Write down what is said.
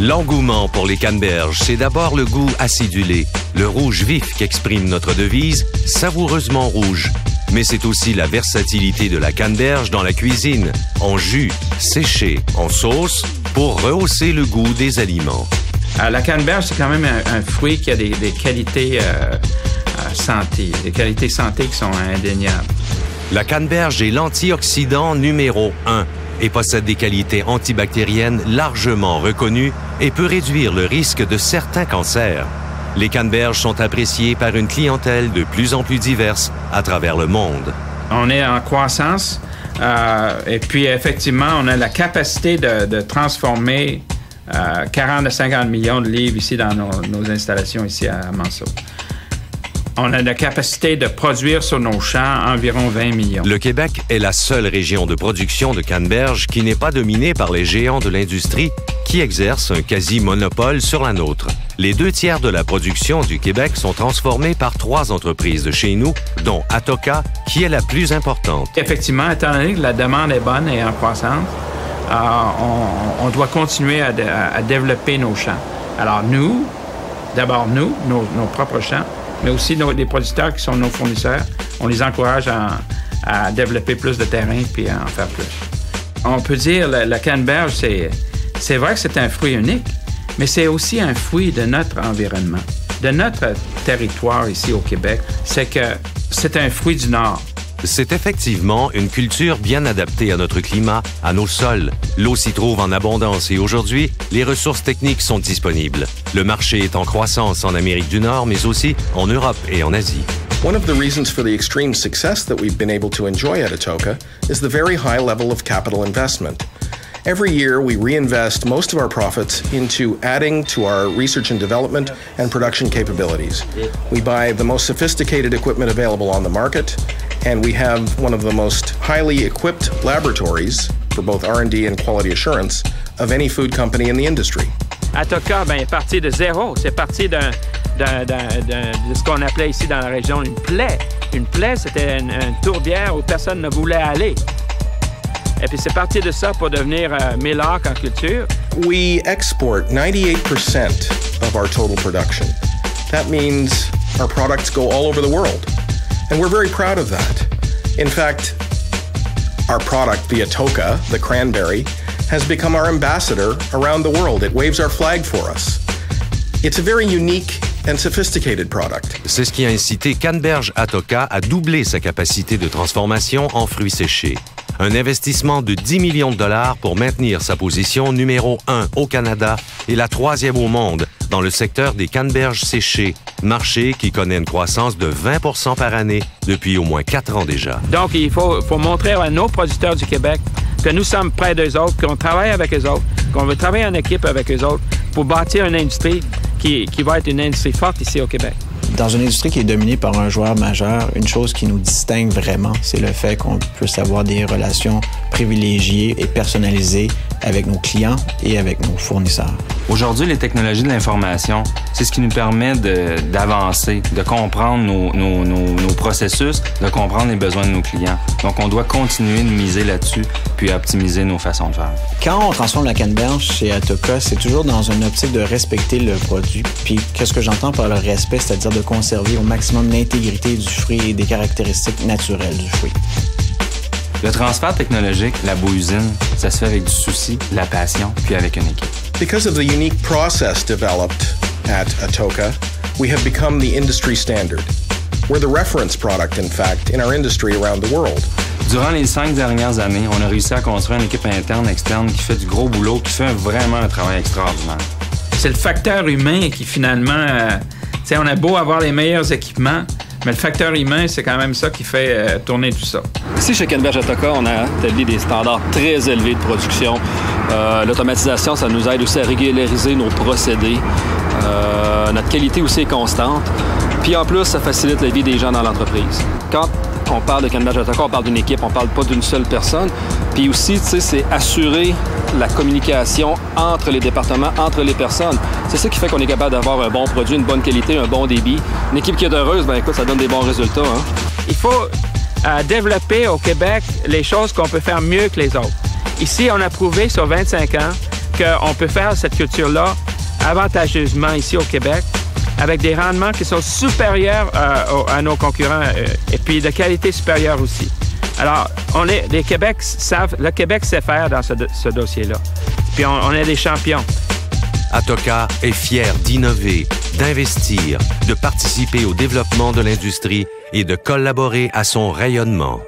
L'engouement pour les canneberges, c'est d'abord le goût acidulé, le rouge vif qu'exprime notre devise, savoureusement rouge. Mais c'est aussi la versatilité de la canneberge dans la cuisine, en jus, séché, en sauce, pour rehausser le goût des aliments. La canneberge, c'est quand même un fruit qui a des qualités santé, des qualités santé qui sont indéniables. La canneberge est l'antioxydant numéro 1 et possède des qualités antibactériennes largement reconnues et peut réduire le risque de certains cancers. Les canneberges sont appréciées par une clientèle de plus en plus diverse à travers le monde. On est en croissance et puis effectivement, on a la capacité de transformer 40 à 50 millions de livres ici dans nos installations ici à Manceau. On a la capacité de produire sur nos champs environ 20 millions. Le Québec est la seule région de production de canneberge qui n'est pas dominée par les géants de l'industrie qui exercent un quasi-monopole sur la nôtre. Les 2/3 de la production du Québec sont transformés par 3 entreprises de chez nous, dont Atoka, qui est la plus importante. Effectivement, étant donné que la demande est bonne et en croissance, on doit continuer à développer nos champs. Alors nous, d'abord nos propres champs, mais aussi les producteurs qui sont nos fournisseurs, on les encourage à développer plus de terrain puis à en faire plus. On peut dire la canneberge, c'est vrai que c'est un fruit unique, mais c'est aussi un fruit de notre environnement, de notre territoire ici au Québec. C'est que c'est un fruit du Nord. C'est effectivement une culture bien adaptée à notre climat, à nos sols. L'eau s'y trouve en abondance et aujourd'hui, les ressources techniques sont disponibles. Le marché est en croissance en Amérique du Nord, mais aussi en Europe et en Asie. One of the reasons for the extreme success that we've been able to enjoy at Atoka is the very high level of capital investment. Every year, we reinvest most of our profits into adding to our research and development and production capabilities. We buy the most sophisticated equipment available on the market, and we have one of the most highly equipped laboratories for both R&D and quality assurance of any food company in the industry. Atoka est parti de zéro. C'est parti de ce qu'on appelait ici dans la région une plaie. Une plaie, c'était une tourbière où personne ne voulait aller. Et puis c'est parti de ça pour devenir Melarc en culture. We export 98% of our total production. That means our products go all over the world. And we're very proud of that. In fact, our product, the Atoka, the cranberry, has become our ambassador around the world. It waves our flag for us. It's a very unique and sophisticated product. C'est ce qui a incité Canneberge Atoka à doubler sa capacité de transformation en fruits séchés. Un investissement de 10 millions de dollars pour maintenir sa position numéro 1 au Canada et la 3e au monde dans le secteur des canneberges séchées, marché qui connaît une croissance de 20% par année depuis au moins 4 ans déjà. Donc, il faut montrer à nos producteurs du Québec que nous sommes près d'eux autres, qu'on travaille avec eux autres, qu'on veut travailler en équipe avec eux autres pour bâtir une industrie qui va être une industrie forte ici au Québec. Dans une industrie qui est dominée par un joueur majeur, une chose qui nous distingue vraiment, c'est le fait qu'on puisse avoir des relations privilégiées et personnalisées avec nos clients et avec nos fournisseurs. Aujourd'hui, les technologies de l'information, c'est ce qui nous permet d'avancer, de comprendre nos processus, de comprendre les besoins de nos clients. Donc, on doit continuer de miser là-dessus puis optimiser nos façons de faire. Quand on transforme la canneberge chez Atoka, c'est toujours dans une optique de respecter le produit. Puis, qu'est-ce que j'entends par le respect, c'est-à-dire de conserver au maximum l'intégrité du fruit et des caractéristiques naturelles du fruit. Le transfert technologique, la beau usine, ça se fait avec du souci, de la passion, puis avec une équipe. Because of the unique process developed at Atoka, we have become the industry standard. We're the reference product, in fact, in our industry around the world. Durant les 5 dernières années, on a réussi à construire une équipe interne, externe, qui fait du gros boulot, qui fait vraiment un travail extraordinaire. C'est le facteur humain qui, finalement, on a beau avoir les meilleurs équipements, mais le facteur humain, c'est quand même ça qui fait tourner tout ça. Ici, chez Canneberge Atoka, on a établi des standards très élevés de production. L'automatisation, ça nous aide aussi à régulariser nos procédés. Notre qualité aussi est constante. Puis en plus, ça facilite la vie des gens dans l'entreprise. Quand on parle de Canneberge Atoka, on parle d'une équipe, on parle pas d'une seule personne. Puis aussi, c'est assurer la communication entre les départements, entre les personnes. C'est ça qui fait qu'on est capable d'avoir un bon produit, une bonne qualité, un bon débit. Une équipe qui est heureuse, ben écoute, ça donne des bons résultats. Hein? Il faut développer au Québec les choses qu'on peut faire mieux que les autres. Ici, on a prouvé sur 25 ans qu'on peut faire cette culture-là avantageusement ici au Québec, avec des rendements qui sont supérieurs à nos concurrents et puis de qualité supérieure aussi. Alors, le Québec sait faire dans ce dossier-là. Puis on est des champions. Atoka est fier d'innover, d'investir, de participer au développement de l'industrie et de collaborer à son rayonnement.